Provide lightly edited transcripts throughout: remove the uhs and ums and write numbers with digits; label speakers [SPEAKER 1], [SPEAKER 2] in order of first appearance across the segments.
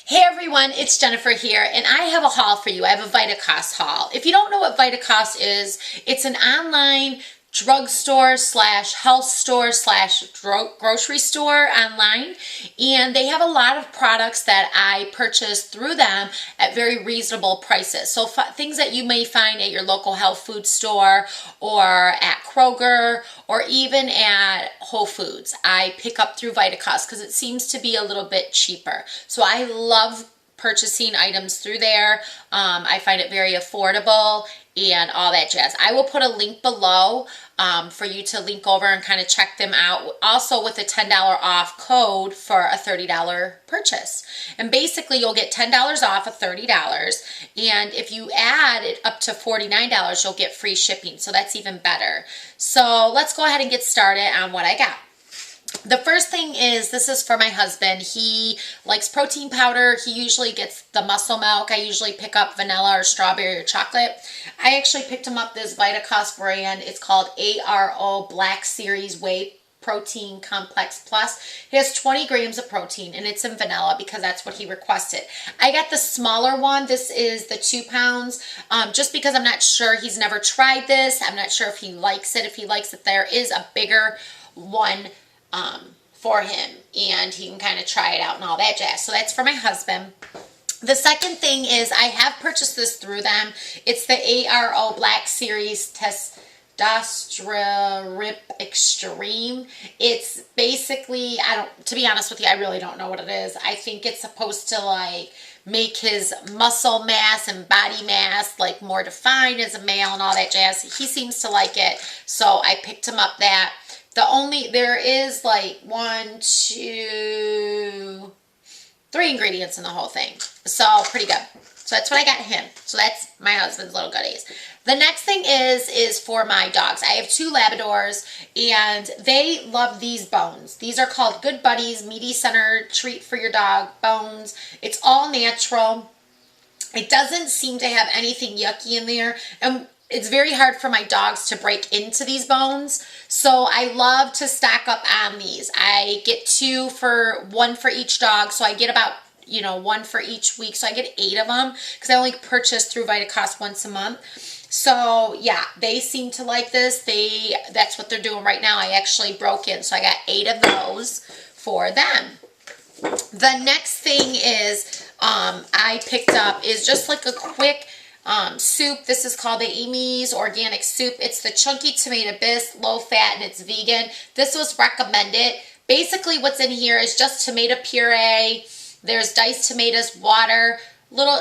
[SPEAKER 1] Hey everyone, it's Jennifer here, and I have a haul for you. I have a Vitacost haul. If you don't know what Vitacost is, it's an online drugstore slash health store slash grocery store online, and they have a lot of products that I purchase through them at very reasonable prices. So things that you may find at your local health food store or at Kroger or even at Whole Foods, I pick up through Vitacost because it seems to be a little bit cheaper. So I love purchasing items through there. I find it very affordable and all that jazz. I will put a link below for you to link over and kind of check them out. Also with a $10 off code for a $30 purchase. And basically you'll get $10 off of $30. And if you add it up to $49, you'll get free shipping. So that's even better. So let's go ahead and get started on what I got. The first thing is, this is for my husband. He likes protein powder. He usually gets the muscle milk. I usually pick up vanilla or strawberry or chocolate. I actually picked him up this Vitacost brand. It's called ARO Black Series Whey Protein Complex Plus. It has 20 grams of protein and it's in vanilla because that's what he requested. I got the smaller one. This is the 2 pounds just because I'm not sure. He's never tried this. I'm not sure if he likes it. If he likes it, there is a bigger one for him and he can kind of try it out and all that jazz. So that's for my husband. The second thing is I have purchased this through them. It's the ARO Black Series Testosterone Extreme. It's basically, to be honest with you, I really don't know what it is. I think it's supposed to like make his muscle mass and body mass like more defined as a male and all that jazz. He seems to like it. So I picked him up that. There is like 1, 2, 3 ingredients in the whole thing. So pretty good. So that's what I got him. So that's my husband's little goodies. The next thing is for my dogs. I have 2 Labradors and they love these bones. These are called Good Buddies Meaty Center Treat for Your Dog Bones. It's all natural. It doesn't seem to have anything yucky in there. And it's very hard for my dogs to break into these bones. So I love to stack up on these. I get 1 for each dog. So I get about, 1 for each week. So I get 8 of them because I only purchase through Vitacost once a month. So yeah, they seem to like this. That's what they're doing right now. I actually broke in. So I got 8 of those for them. The next thing is I picked up is just like a quick soup. This is called the Amy's Organic Soup. It's the chunky tomato bisque, low fat, and it's vegan. This was recommended. Basically what's in here is just tomato puree. There's diced tomatoes, water,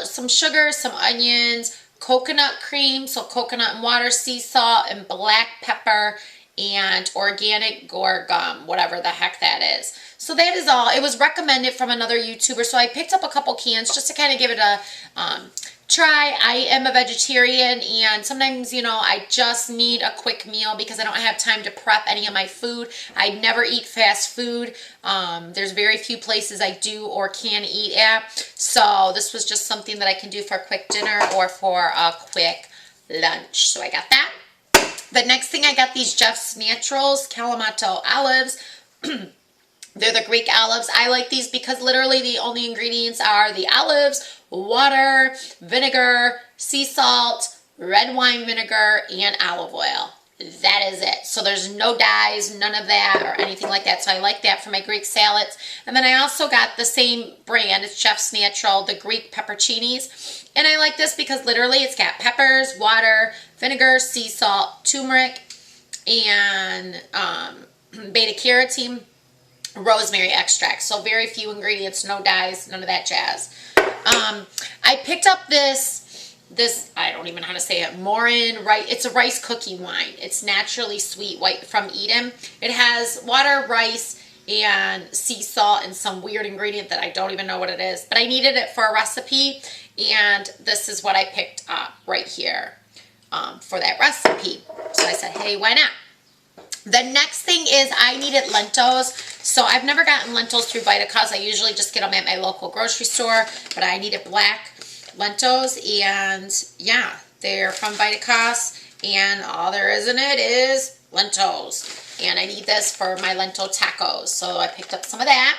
[SPEAKER 1] some sugar, some onions, coconut cream, so coconut and water, sea salt, and black pepper, and organic gum, whatever the heck that is. So that is all. It was recommended from another YouTuber, so I picked up a couple cans just to kind of give it a try. I am a vegetarian and sometimes, I just need a quick meal because I don't have time to prep any of my food. I never eat fast food. There's very few places I do or can eat at. So this was just something that I can do for a quick dinner or for a quick lunch. So I got that. The next thing I got these Jeff's Naturals Kalamata olives. They're the Greek olives. I like these because literally the only ingredients are the olives, water, vinegar, sea salt, red wine vinegar, and olive oil. That is it. So there's no dyes, none of that or anything like that. So I like that for my Greek salads. And then I also got the same brand. It's Chef's Natural, the Greek pepperoncinis. And I like this because literally it's got peppers, water, vinegar, sea salt, turmeric, and beta-carotene, rosemary extract. So very few ingredients, no dyes, none of that jazz. I picked up this I don't even know how to say it, Morin, right? It's a rice cookie wine. It's naturally sweet, white from Eden. It has water, rice, and sea salt and some weird ingredient that I don't even know what it is. But I needed it for a recipe, and this is what I picked up right here for that recipe. So I said, hey, why not? The next thing is I needed lentils. So I've never gotten lentils through Vitacost. I usually just get them at my local grocery store, but I needed black lentils, and yeah, they're from Vitacost, and all there is in it is lentils. And I need this for my lentil tacos, so I picked up some of that.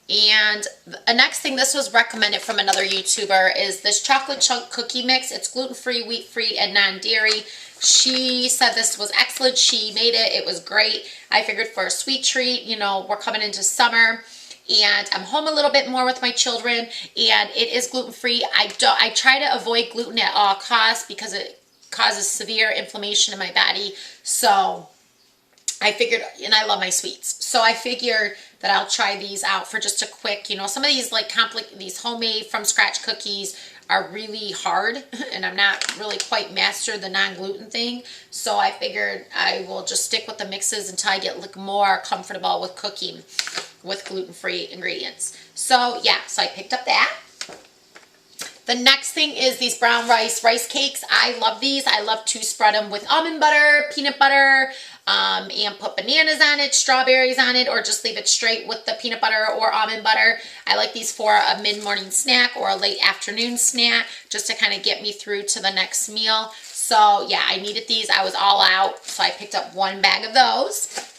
[SPEAKER 1] And the next thing, this was recommended from another YouTuber, is this chocolate chunk cookie mix. It's gluten-free, wheat-free, and non-dairy. She said this was excellent. She made it. It was great. I figured for a sweet treat, you know, we're coming into summer and I'm home a little bit more with my children, and it is gluten-free. I try to avoid gluten at all costs because it causes severe inflammation in my body. So I figured, and I love my sweets, so I figured that I'll try these out for just a quick, you know, some of these like these homemade from scratch cookies are really hard, and I'm not really quite mastered the non-gluten thing. So I figured I will just stick with the mixes until I get more comfortable with cooking with gluten-free ingredients. So yeah, so I picked up that. The next thing is these brown rice cakes. I love these. I love to spread them with almond butter, peanut butter, and put bananas on it, strawberries on it, or just leave it straight with the peanut butter or almond butter. I like these for a mid-morning snack or a late afternoon snack, just to kind of get me through to the next meal. So yeah, I needed these. I was all out, so I picked up one bag of those.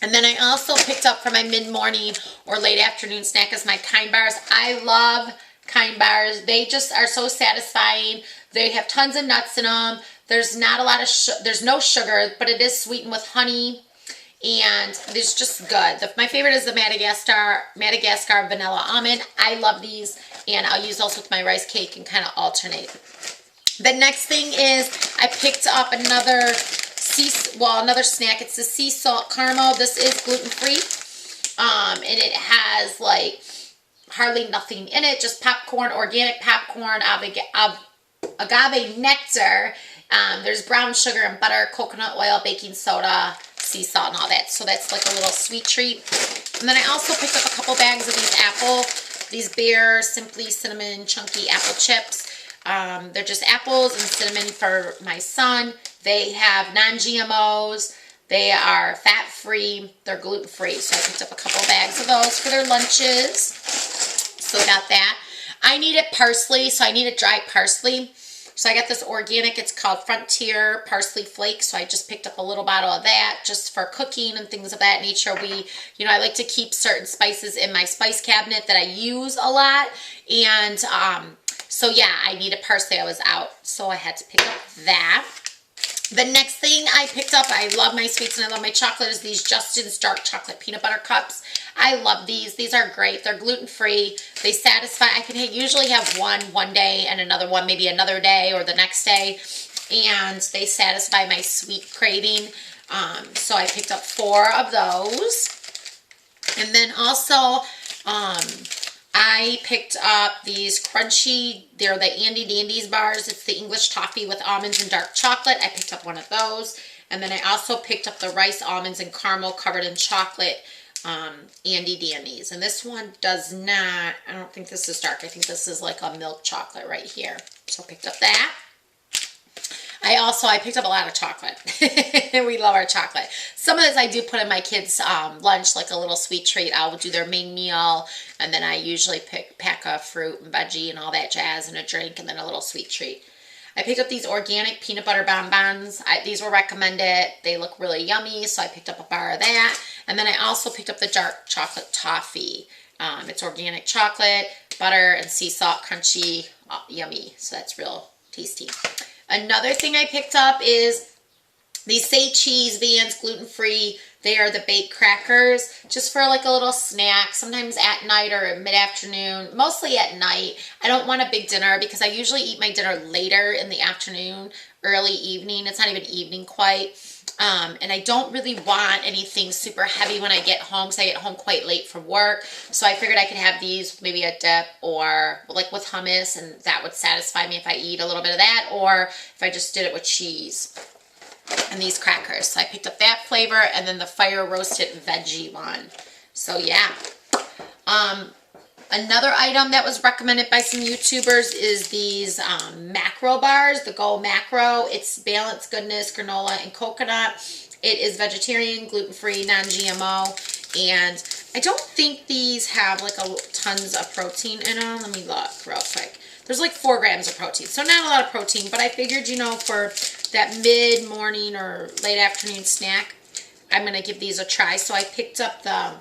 [SPEAKER 1] And then I also picked up for my mid-morning or late afternoon snack is my Kind Bars. I love Kind Bars. They just are so satisfying. They have tons of nuts in them. There's not a lot of there's no sugar, but it is sweetened with honey, and it's just good. My favorite is the Madagascar vanilla almond. I love these, and I'll use those with my rice cake and kind of alternate. The next thing is I picked up another snack. It's the sea salt caramel. This is gluten-free, and it has like hardly nothing in it, just popcorn, organic popcorn, agave nectar. There's brown sugar and butter, coconut oil, baking soda, sea salt, and all that. So that's like a little sweet treat. And then I also picked up a couple bags of these Bear Simply Cinnamon Chunky Apple Chips. They're just apples and cinnamon for my son. They have non-GMOs. They are fat-free. They're gluten-free. So I picked up a couple bags of those for their lunches. So I got that. I needed parsley, so I needed dry parsley. So I got this organic, it's called Frontier Parsley Flakes. So I just picked up a little bottle of that just for cooking and things of that nature. I like to keep certain spices in my spice cabinet that I use a lot. And so yeah, I needed parsley. I was out, so I had to pick up that. The next thing I picked up, I love my sweets and I love my chocolate, is these Justin's Dark Chocolate Peanut Butter Cups. I love these. These are great. They're gluten-free. They satisfy. I can usually have one day and another one maybe another day or the next day. And they satisfy my sweet craving. So I picked up 4 of those. And then also, I picked up these crunchy, they're the Andy Dandies bars. It's the English toffee with almonds and dark chocolate. I picked up one of those. And then I also picked up the rice almonds and caramel covered in chocolate Andy Dandies. And this one does not, I don't think this is dark. I think this is like a milk chocolate right here. So I picked up that. I picked up a lot of chocolate. We love our chocolate. Some of this I do put in my kids' lunch, like a little sweet treat. I'll do their main meal, and then I usually pack a fruit and veggie and all that jazz and a drink, and then a little sweet treat. I picked up these organic peanut butter bonbons. These were recommended. They look really yummy, so I picked up a bar of that. And then I also picked up the dark chocolate toffee. It's organic chocolate, butter, and sea salt, crunchy, yummy. So that's real tasty. Another thing I picked up is these Say Cheese Vans, gluten-free. They are the baked crackers, just for like a little snack, sometimes at night or mid-afternoon, mostly at night. I don't want a big dinner because I usually eat my dinner later in the afternoon, early evening. It's not even evening quite. And I don't really want anything super heavy when I get home, because I get home quite late from work. So I figured I could have these, maybe a dip or like with hummus, and that would satisfy me if I eat a little bit of that, or if I just did it with cheese and these crackers. So I picked up that flavor, and then the fire roasted veggie one. So yeah. Another item that was recommended by some YouTubers is these macro bars, the Go Macro. It's balanced goodness, granola, and coconut. It is vegetarian, gluten-free, non-GMO, and I don't think these have like tons of protein in them. Let me look real quick. There's like 4 grams of protein, so not a lot of protein, but I figured, for that mid-morning or late afternoon snack, I'm going to give these a try. So I picked up the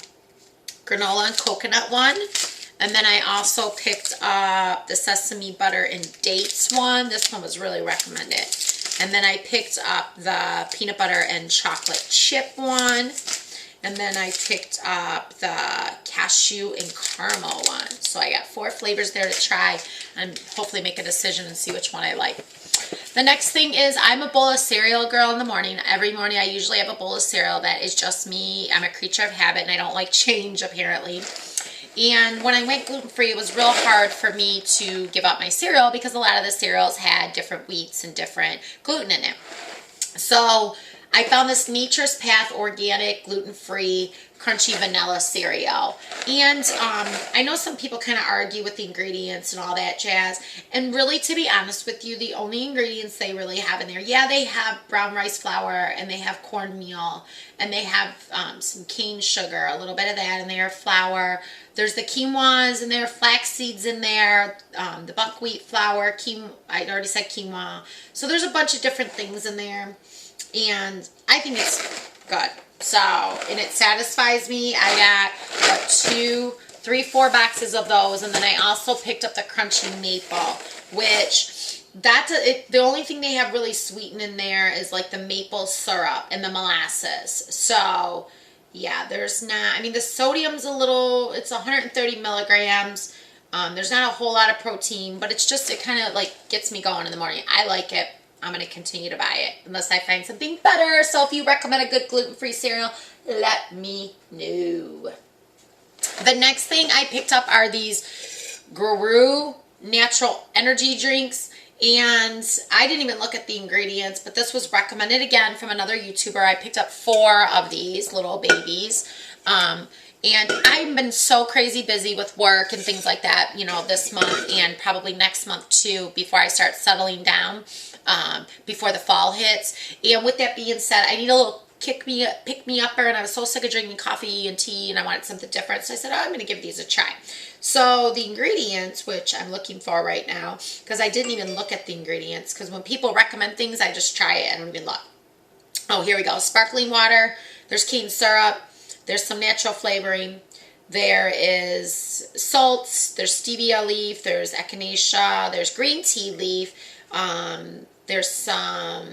[SPEAKER 1] granola and coconut one. And then I also picked up the sesame butter and dates one. This one was really recommended. And then I picked up the peanut butter and chocolate chip one. And then I picked up the cashew and caramel one. So I got 4 flavors there to try and hopefully make a decision and see which one I like. The next thing is I'm a bowl of cereal girl in the morning. Every morning I usually have a bowl of cereal. That is just me. I'm a creature of habit and I don't like change apparently. And when I went gluten-free, it was real hard for me to give up my cereal because a lot of the cereals had different wheats and different gluten in it. So I found this Nature's Path organic, gluten-free, crunchy vanilla cereal. And I know some people kind of argue with the ingredients and all that jazz. And really, to be honest with you, the only ingredients they really have in there, yeah, they have brown rice flour and they have cornmeal and they have some cane sugar, a little bit of that in there, flour. There's the quinoas and there are flax seeds in there, the buckwheat flour, I already said quinoa. So there's a bunch of different things in there. And I think it's good. So, and it satisfies me. I got, 2, 3, 4 boxes of those. And then I also picked up the crunchy maple, which the only thing they have really sweetened in there is like the maple syrup and the molasses. So, yeah, there's not, I mean, the sodium's a little, it's 130 milligrams. There's not a whole lot of protein, but it's just, it kind of like gets me going in the morning. I like it. I'm going to continue to buy it unless I find something better. So if you recommend a good gluten-free cereal, let me know. The next thing I picked up are these Guru natural energy drinks. And I didn't even look at the ingredients, but this was recommended again from another YouTuber. I picked up 4 of these little babies. And I've been so crazy busy with work and things like that, you know, this month and probably next month too, before I start settling down, before the fall hits. And with that being said, I need a little pick me upper, and I was so sick of drinking coffee and tea and I wanted something different. So I said, oh, I'm going to give these a try. So the ingredients, which I'm looking for right now, because I didn't even look at the ingredients, because when people recommend things, I just try it. I don't even look. Oh, here we go. Sparkling water. There's cane syrup. There's some natural flavoring. There is salts. There's stevia leaf. There's echinacea. There's green tea leaf. There's some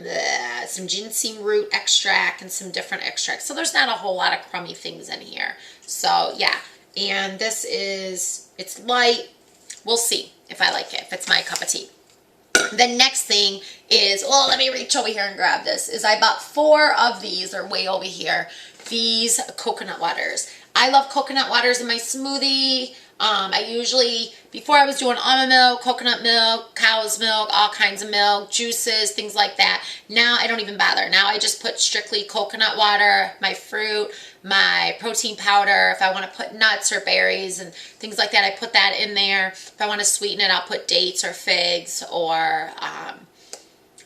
[SPEAKER 1] ginseng root extract and some different extracts. So there's not a whole lot of crummy things in here. So yeah, and this is, it's light. We'll see if I like it, if it's my cup of tea. The next thing is, well, let me reach over here and grab this, is I bought 4 of these, or way over here, these coconut waters. I love coconut waters in my smoothie. I usually, before I was doing almond milk, coconut milk, cow's milk, all kinds of milk, juices, things like that. Now I don't even bother. Now I just put strictly coconut water, my fruit, my protein powder. If I want to put nuts or berries and things like that, I put that in there. If I want to sweeten it, I'll put dates or figs or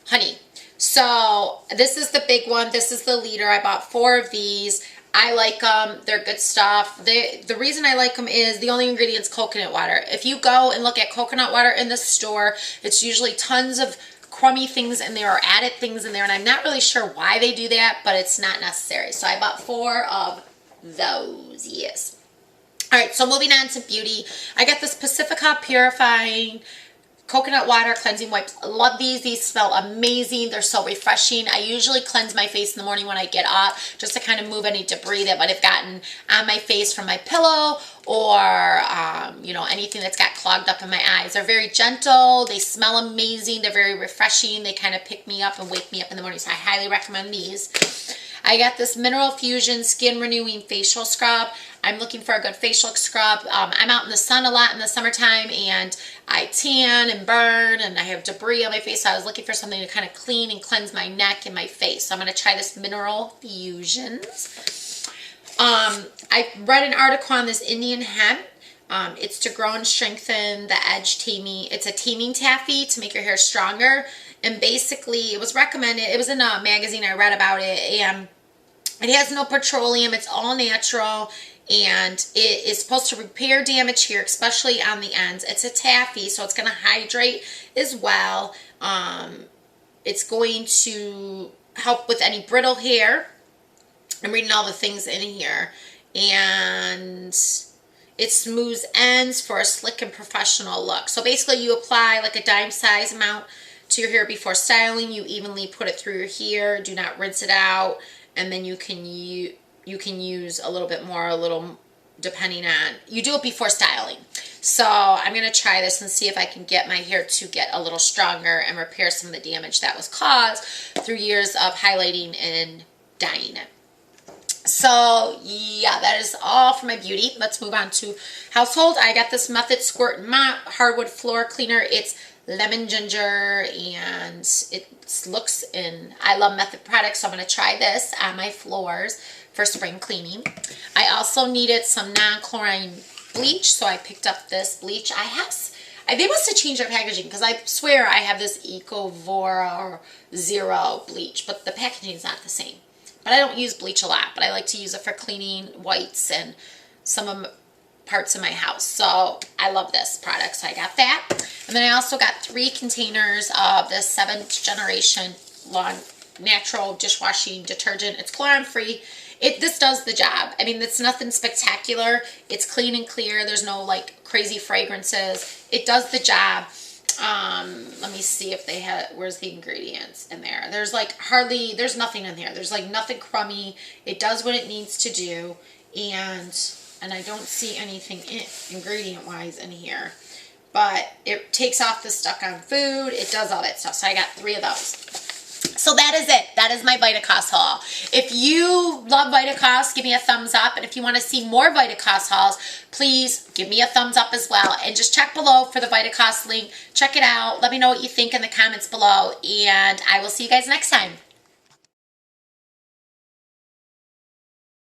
[SPEAKER 1] honey. So this is the big one. This is the liter. I bought 4 of these. I like them. They're good stuff. The reason I like them is the only ingredient's coconut water. If you go and look at coconut water in the store, it's usually tons of crummy things in there or added things in there, and I'm not really sure why they do that, but it's not necessary. So I bought 4 of those, yes. All right, so moving on to beauty. I got this Pacifica Purifying Coconut Water Cleansing Wipes. I love these. These smell amazing. They're so refreshing. I usually cleanse my face in the morning when I get up just to kind of move any debris that might have gotten on my face from my pillow or, you know, anything that's got clogged up in my eyes. They're very gentle. They smell amazing. They're very refreshing. They kind of pick me up and wake me up in the morning. So I highly recommend these. I got this Mineral Fusion Skin Renewing Facial Scrub. I'm looking for a good facial scrub. I'm out in the sun a lot in the summertime and I tan and burn and I have debris on my face. So I was looking for something to kind of clean and cleanse my neck and my face. So I'm going to try this Mineral Fusions. I read an article on this Indian hemp. It's to grow and strengthen the edge taming. It's a taming taffy to make your hair stronger. And basically, it was recommended. It was in a magazine. I read about it. And it has no petroleum. It's all natural. And it is supposed to repair damage here, especially on the ends. It's a taffy, so it's going to hydrate as well. It's going to help with any brittle hair. I'm reading all the things in here. And it smooths ends for a slick and professional look. So basically you apply like a dime size amount to your hair before styling. You evenly put it through your hair. Do not rinse it out. And then you can use a little bit more, a little depending on, you do it before styling. So I'm going to try this and see if I can get my hair to get a little stronger and repair some of the damage that was caused through years of highlighting and dyeing it. So yeah, that is all for my beauty. Let's move on to household. I got this Method Squirt and Mop Hardwood Floor Cleaner. It's lemon ginger and it looks, and I love Method products, so I'm going to try this on my floors for spring cleaning. I also needed some non-chlorine bleach, so I picked up this bleach. They must have changed their packaging because I swear I have this Ecovora Zero bleach, but the packaging is not the same. But I don't use bleach a lot, but I like to use it for cleaning whites and some of parts of my house. So I love this product, so I got that. And then I also got 3 containers of the 7th generation Lawn Natural dishwashing detergent. It's chlorine free. This does the job. I mean, it's nothing spectacular. It's clean and clear. There's no like crazy fragrances. It does the job. Let me see if they have, where's the ingredients in there? There's like there's nothing in here. There's like nothing crummy. It does what it needs to do. And I don't see anything ingredient wise in here, but it takes off the stuck on food. It does all that stuff. So I got 3 of those. So that is it. That is my Vitacost haul. If you love Vitacost, give me a thumbs up. And if you want to see more Vitacost hauls, please give me a thumbs up as well. And just check below for the Vitacost link. Check it out. Let me know what you think in the comments below. And I will see you guys next time.